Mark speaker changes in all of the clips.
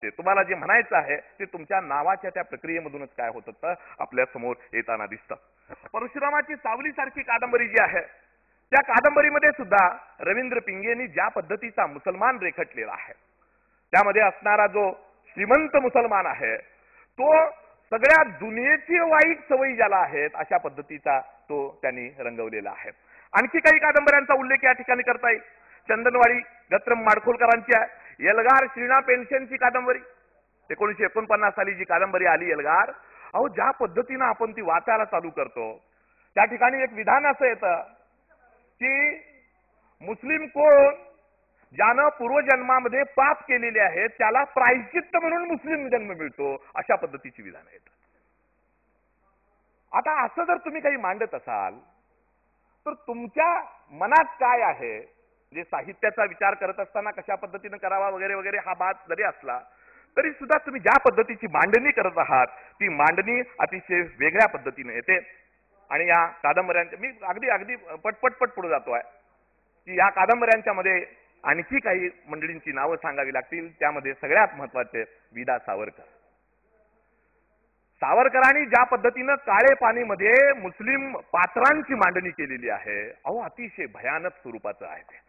Speaker 1: ते तुम्हाला जे म्हणायचं आहे ते तुमच्या नावाच्या त्या प्रक्रियेमधूनच काय होत असतं आपल्या समोर येताना दिसतं. परशुरामाची सावली सारखी कादंबरी जी आहे त्या कादंबरीमध्ये सुद्धा रवींद्र पिंगेंनी ज्या पद्धतीचा मुसलमान रेखाटलेला आहे त्यामध्ये असणारा जो श्रीमंत मुसलमान आहे तो सगळ्या दुनियेची वाईट सवयी ज्याला आहेत अशा पद्धतीचा तो त्यांनी रंगवलेला आहे. आणखी काही कादंबऱ्यांचा उल्लेख या ठिकाणी करता येईल. चंदनवाडी गत्रम माडखोलकरांची आहे. एल्गार श्रीना पेन्शनची कादंबरी 1949 साली जी कादंबरी आली एल्गार, अहो ज्या पद्धतीनं आपण ती वाचायला चालू करतो त्या ठिकाणी एक विधान असं येतं की मुस्लिम कोण ज्यानं पूर्वजन्मामध्ये पाप केलेले आहेत त्याला प्रायश्चित्त म्हणून मुस्लिम जन्म मिळतो, अशा पद्धतीची विधानं येतात. आता असं जर तुम्ही काही मांडत असाल तर तुमच्या मनात काय आहे, म्हणजे साहित्याचा विचार करत असताना कशा पद्धतीने करावा वगैरे वगैरे हा बात जरी असला तरी सुद्धा तुम्ही ज्या पद्धतीची मांडणी करत आहात ती मांडणी अतिशय वेगळ्या पद्धतीने येते. आणि या कादंबऱ्यांच्या मी अगदी अगदी पटपट पुढे जातोय की या कादंबऱ्यांच्या मध्ये आणखी काही मंडळींची नावं सांगावी लागतील. त्यामध्ये सगळ्यात महत्वाचे विदा सावरकर. सावरकरांनी ज्या पद्धतीनं काळे पाणीमध्ये मुस्लिम पात्रांची मांडणी केलेली आहे, अहो अतिशय भयानक स्वरूपाचं आहे ते.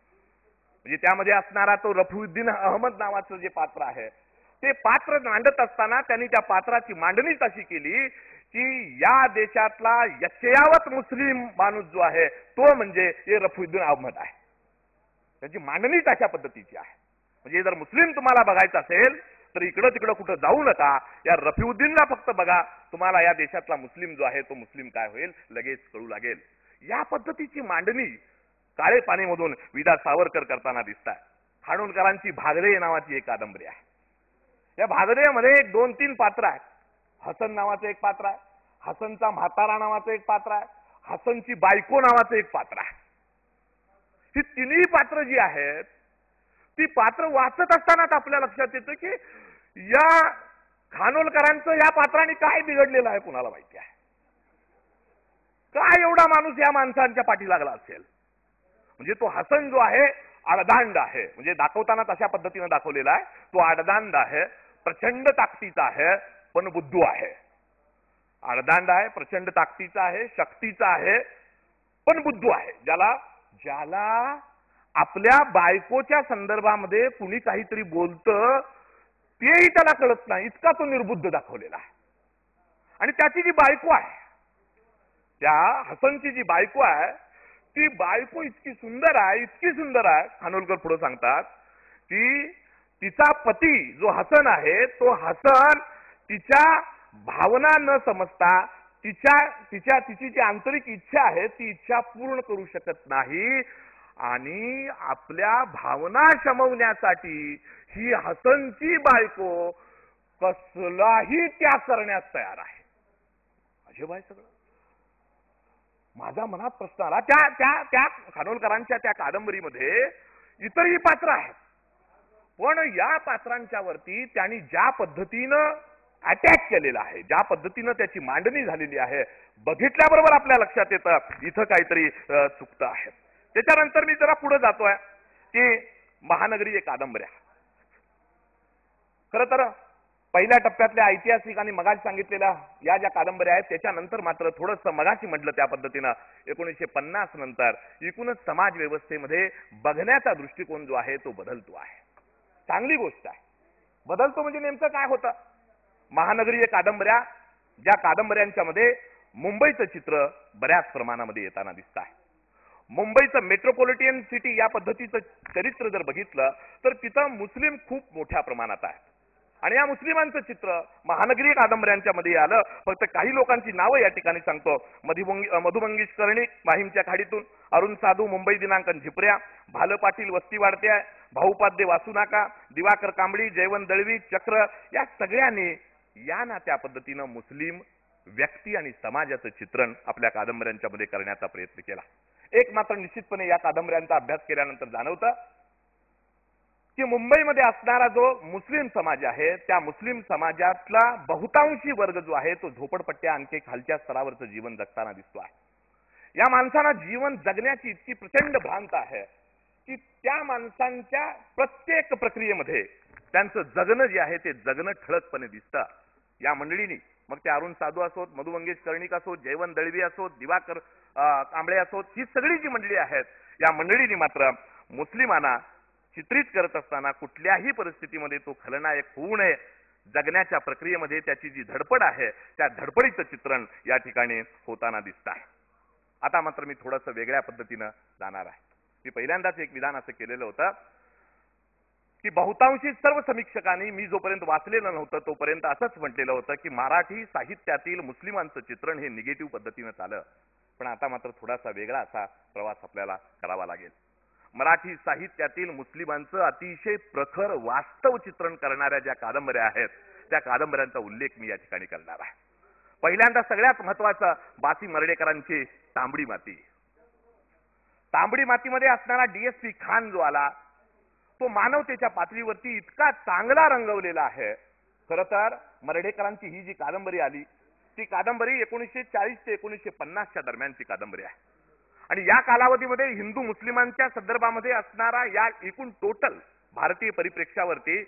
Speaker 1: म्हणजे त्यामध्ये असणारा तो रफीउद्दीन अहमद नावाचं जे पात्र आहे ते पात्र मांडत असताना त्यांनी त्या पात्राची मांडणीच अशी केली की या देशातला यच्चयावत मुस्लिम माणूस जो आहे तो म्हणजे हे रफीउद्दीन अहमद आहे. त्याची मांडणीच अशा पद्धतीची आहे. म्हणजे जर मुस्लिम तुम्हाला बघायचं असेल तर इकडं तिकडं कुठं जाऊ नका, या रफीउद्दीनला फक्त बघा, तुम्हाला या देशातला मुस्लिम जो आहे तो मुस्लिम काय होईल लगेच कळू लागेल. या पद्धतीची मांडणी काळे पाणीमधून विदा सावरकर करताना दिसतात. खानोलकरांची भागरे नावाची एक कादंबरी आहे. या भागरेमध्ये एक 2-3 पात्र आहेत. हसन नावाचं एक पात्र आहे, हसनचा म्हातारा नावाचं एक पात्र आहे, हसनची बायको नावाचं एक पात्र आहे. ही तिन्ही पात्र जी आहेत ती पात्र वाचत असतानाच आपल्या लक्षात येतं की या खानोलकरांचं या पात्राने काय बिघडलेलं आहे कुणाला माहिती आहे. काय एवढा माणूस या माणसांच्या पाठी लागला असेल. म्हणजे तो हसन जो आहे आडदांड आहे, म्हणजे दाखवताना तशा पद्धतीने दाखवलेला आहे. तो आडदांड आहे, प्रचंड ताकदीचा आहे, पण बुद्धू आहे. आडदांड आहे, प्रचंड ताकदीचा आहे, शक्तीचा आहे, पण बुद्धू आहे. ज्याला आपल्या बायकोच्या संदर्भामध्ये कुणी काहीतरी बोलतं तेही त्याला कळत नाही, इतका तो निर्बुद्ध दाखवलेला आहे. आणि त्याची जी बायको आहे, त्या हसनची जी बायको आहे ती बायको इतकी सुंदर आहे, इतकी सुंदर आहे, खानोलकर पुढे सांगतात की तिचा पती जो हसन आहे तो हसन तिच्या भावना न समजता तिची जी आंतरिक इच्छा आहे ती इच्छा पूर्ण करू शकत नाही आणि आपल्या भावना शमवण्यासाठी ही हसनची बायको कसलाही त्याग करण्यास तयार आहे. अजब आहे सगळं. माझा मनात प्रश्न आला, त्या खानोलकरांच्या त्या कादंबरीमध्ये इतरही पात्र आहेत, पण या पात्रांच्या वरती त्यांनी ज्या पद्धतीनं अटॅक केलेला आहे, ज्या पद्धतीनं त्याची मांडणी झालेली आहे, बघितल्याबरोबर आपल्या लक्षात येतं इथं काहीतरी चुकतं आहे. त्याच्यानंतर मी जरा पुढे जातोय की महानगरी एक कादंबऱ्या. खरं तर पहिल्या टप्प्यातल्या ऐतिहासिक आणि मगाशी सांगितलेल्या या ज्या कादंबऱ्या आहेत त्याच्यानंतर मात्र थोडंसं मगाशी म्हटलं त्या पद्धतीनं 1950 नंतर एकूणच समाज व्यवस्थेमध्ये बघण्याचा दृष्टिकोन जो आहे तो बदलतो आहे. चांगली गोष्ट आहे. बदलतो म्हणजे नेमकं काय होतं. महानगरी कादंबऱ्या, ज्या कादंबऱ्यांच्या मध्ये मुंबईचं चित्र बऱ्याच प्रमाणामध्ये येताना दिसत आहे. मुंबईचं मेट्रोपॉलिटन सिटी या पद्धतीचं चरित्र जर बघितलं तर तिथं मुस्लिम खूप मोठ्या प्रमाणात आहेत आणि या मुस्लिमांचं चित्र महानगरी कादंबऱ्यांच्या मध्ये आलं. फक्त काही लोकांची नावं या ठिकाणी सांगतो. मधुमंगेश कर्णिक माहीमच्या खाडीतून, अरुण साधू मुंबई दिनांकन झिपऱ्या, भाल पाटील वस्ती वाढत्या, भाऊपाध्ये वासुनाका, दिवाकर कांबळी, जयवंत दळवी, चक्र या सगळ्यांनी या ना त्या पद्धतीनं मुस्लिम व्यक्ती आणि समाजाचं चित्रण आपल्या कादंबऱ्यांच्या मध्ये करण्याचा प्रयत्न केला. एक मात्र निश्चितपणे या कादंबऱ्यांचा अभ्यास केल्यानंतर जाणवतं की मुंबईमध्ये असणारा जो मुस्लिम समाज आहे त्या मुस्लिम समाजातला बहुतांशी वर्ग जो आहे तो झोपडपट्ट्या आणखी खालच्या स्तरावरचं जीवन जगताना दिसतो आहे. या माणसांना जीवन जगण्याची इतकी प्रचंड भ्रांत आहे की त्या माणसांच्या प्रत्येक प्रक्रियेमध्ये त्यांचं जगणं जे आहे ते जगणं ठळकपणे दिसतं. या मंडळींनी, मग ते अरुण साधू असोत, मधु मंगेश कर्णिक असोत, जयवंत दळवी असोत, दिवाकर कांबळे असोत, ही सगळी जी मंडळी आहेत, या मंडळींनी मात्र मुस्लिमांना चित्रित करत असताना कुठल्याही परिस्थितीमध्ये तो खलनायक होऊ नये, जगण्याच्या प्रक्रियेमध्ये त्याची जी धडपड आहे त्या धडपडीचं चित्रण या ठिकाणी होताना दिसत आहे. आता मात्र मी थोडंसं वेगळ्या पद्धतीनं जाणार आहे. मी पहिल्यांदाच एक विधान असं केलेलं होतं की बहुतांशी सर्व समीक्षकांनी मी जोपर्यंत वाचलेलं नव्हतं तोपर्यंत असंच म्हटलेलं होतं की मराठी साहित्यातील मुस्लिमांचं चित्रण हे निगेटिव्ह पद्धतीनं चालं. पण आता मात्र थोडासा वेगळा असा प्रवास आपल्याला करावा लागेल. मराठी साहित्यातील मुस्लिमांचं अतिशय प्रखर वास्तव चित्रण करणाऱ्या ज्या कादंबऱ्या आहेत त्या कादंबऱ्यांचा उल्लेख मी या ठिकाणी करणार आहे. पहिल्यांदा सगळ्यात महत्वाचं बासी मर्ढेकरांची तांबडी माती. तांबडी मातीमध्ये असणारा डीएसपी खान जो आला तो मानवतेच्या पातळीवरती इतका चांगला रंगवलेला आहे. खरं तर मर्ढेकरांची ही जी कादंबरी आली ती कादंबरी 1940 ते 1950च्या दरम्यानची कादंबरी आहे. आणि या कालावधीमध्ये हिंदू मुस्लिमांच्या संदर्भामध्ये असणारा या एकूण टोटल भारतीय परिप्रेक्ष्यावरती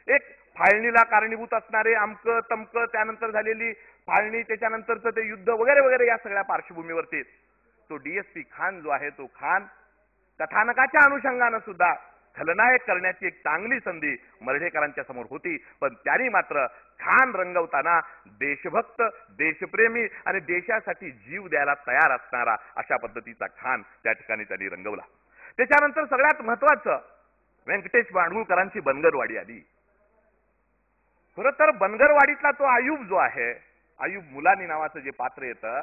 Speaker 1: एक फाळणीला कारणीभूत असणारे अमक तमक, त्यानंतर झालेली फाळणी, त्याच्यानंतरचं ते युद्ध वगैरे वगैरे या सगळ्या पार्श्वभूमीवरती तो डीएसपी खान जो आहे तो खान कथानकाच्या अनुषंगानं सुद्धा खलनायक करण्याची एक चांगली संधी मर्ढेकरांच्या समोर होती. पण त्यांनी मात्र खान रंगवताना देशभक्त, देशप्रेमी आणि देशासाठी जीव द्यायला तयार असणारा अशा पद्धतीचा खान त्या ठिकाणी त्यांनी रंगवला. त्याच्यानंतर सगळ्यात महत्वाचं व्यंकटेश माडगूळकरांची बनगरवाडी आली. खरं तर बनगरवाडीतला तो आयुब जो आहे, आयुब मुलानी नावाचं जे पात्र येतं,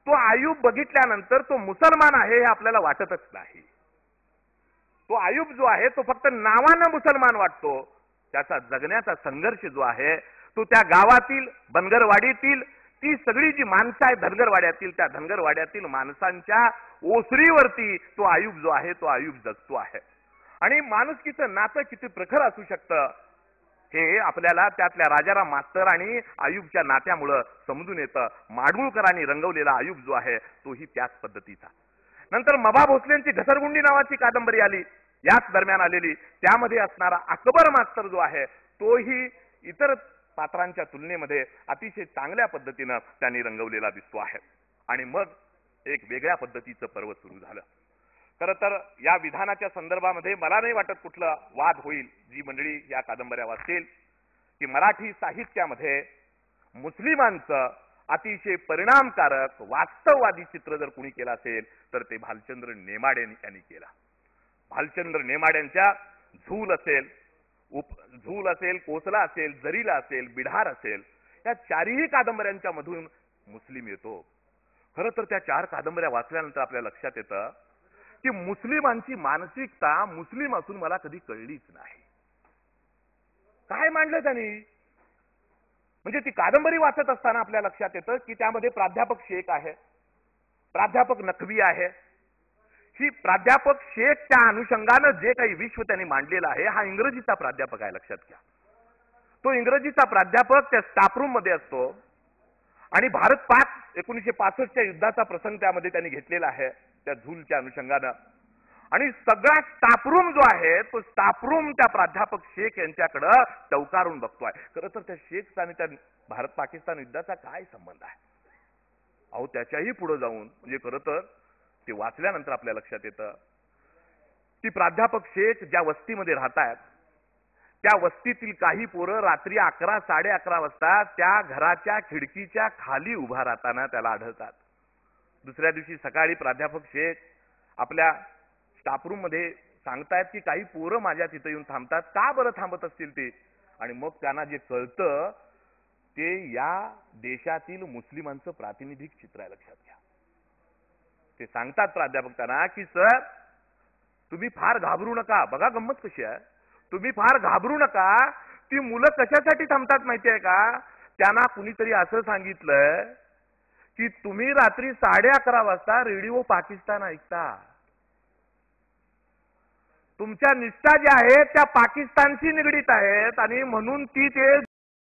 Speaker 1: तो आयुब बघितल्यानंतर तो मुसलमान आहे हे आपल्याला वाटतच नाही. तो आयुब जो आहे तो फक्त नावानं मुसलमान वाटतो. त्याचा जगण्याचा संघर्ष जो आहे तो त्या गावातील बनगरवाडीतील ती सगळी जी माणसं आहेत धनगरवाड्यातील, त्या धनगरवाड्यातील माणसांच्या ओसरीवरती तो आयुब जो आहे तो आयुब जगतो आहे. आणि माणुसकीचं नातं किती प्रखर असू शकतं हे आपल्याला त्यातल्या राजाराम मास्तर आणि आयुबच्या नात्यामुळं समजून येतं. माडगूळकरांनी रंगवलेला आयुब जो आहे तोही त्याच पद्धतीचा. नंतर मबा भोसलेंची घसरगुंडी नावाची कादंबरी आली, याच दरम्यान आलेली. त्यामध्ये असणारा अकबर मास्तर जो आहे तोही इतर पात्रांच्या तुलनेमध्ये अतिशय चांगल्या पद्धतीनं त्यांनी रंगवलेला दिसतो आहे. आणि मग एक वेगळ्या पद्धतीचं पर्व सुरू झालं. खरं तर या विधानाच्या संदर्भामध्ये मला नाही वाटत कुठला वाद होईल. जी मंडळी या कादंबऱ्या वाचतील की मराठी साहित्यामध्ये मुस्लिमांचं अतिशय परिणामकारक वास्तववादी चित्र जर कुणी केलं असेल तर ते भालचंद्र नेमाडे यांनी केला. भालचंद्र नेमाड्यांच्या झूल असेल, कोसला असेल, जरीला असेल, बिढार असेल, या चारही कादंबऱ्यांच्या मधून मुस्लिम येतो. खरं तर त्या 4 कादंबऱ्या वाचल्यानंतर आपल्या लक्षात येतं की मुस्लिमांची मानसिकता मुस्लिम असून मला कधी कळलीच नाही. काय मांडलं त्यांनी? म्हणजे ती कादंबरी वाचत असताना आपल्या लक्षात येतं की त्यामध्ये प्राध्यापक शेख आहे, प्राध्यापक नखवी आहे. ही प्राध्यापक शेखच्या अनुषंगानं जे काही विश्व त्यांनी मांडलेलं आहे हा इंग्रजीचा प्राध्यापक आहे, लक्षात घ्या. तो इंग्रजीचा प्राध्यापक त्या स्टाफरूम मध्ये असतो आणि भारत पाक 1965च्या युद्धाचा प्रसंग त्यामध्ये त्यांनी घेतलेला आहे त्या झूलच्या अनुषंगानं. आणि सगळा स्टाफरूम जो आहे तो स्टाफरूम त्या प्राध्यापक शेख यांच्याकडं टवकारून बघतोय. खरं तर त्या शेखचा आणि त्या भारत पाकिस्तान युद्धाचा काय संबंध आहे? अहो त्याच्याही पुढे जाऊन म्हणजे खरं तर ते वाचल्यानंतर आपल्या लक्षात येतं की प्राध्यापक शेख ज्या वस्तीमध्ये राहतात त्या वस्तीतील काही पोरं रात्री 11, 11:30 वाजता त्या घराच्या खिडकीच्या खाली उभा राहताना त्याला आढळतात. दुसऱ्या दिवशी सकाळी प्राध्यापक शेख आपल्या स्टाफरूम मध्ये सांगतायत की काही पोरं माझ्या तिथं येऊन थांबतात. का बरं थांबत असतील ते? आणि मग त्यांना जे कळतं ते या देशातील मुस्लिमांचं प्रातिनिधिक चित्र आहे, लक्षात घ्या. ते सांगतात प्राध्यापक त्यांना की सर तुम्ही फार घाबरू नका. बघा गंमत कशी आहे. तुम्ही फार घाबरू नका. ती मुलं कशासाठी थांबतात माहितीये का? त्यांना कुणीतरी असं सांगितलंय की तुम्ही रात्री 11:30 वाजता रेडिओ पाकिस्तान ऐकता. तुमच्या निष्ठा ज्या आहेत त्या पाकिस्तानशी निगडीत आहेत आणि म्हणून ती ते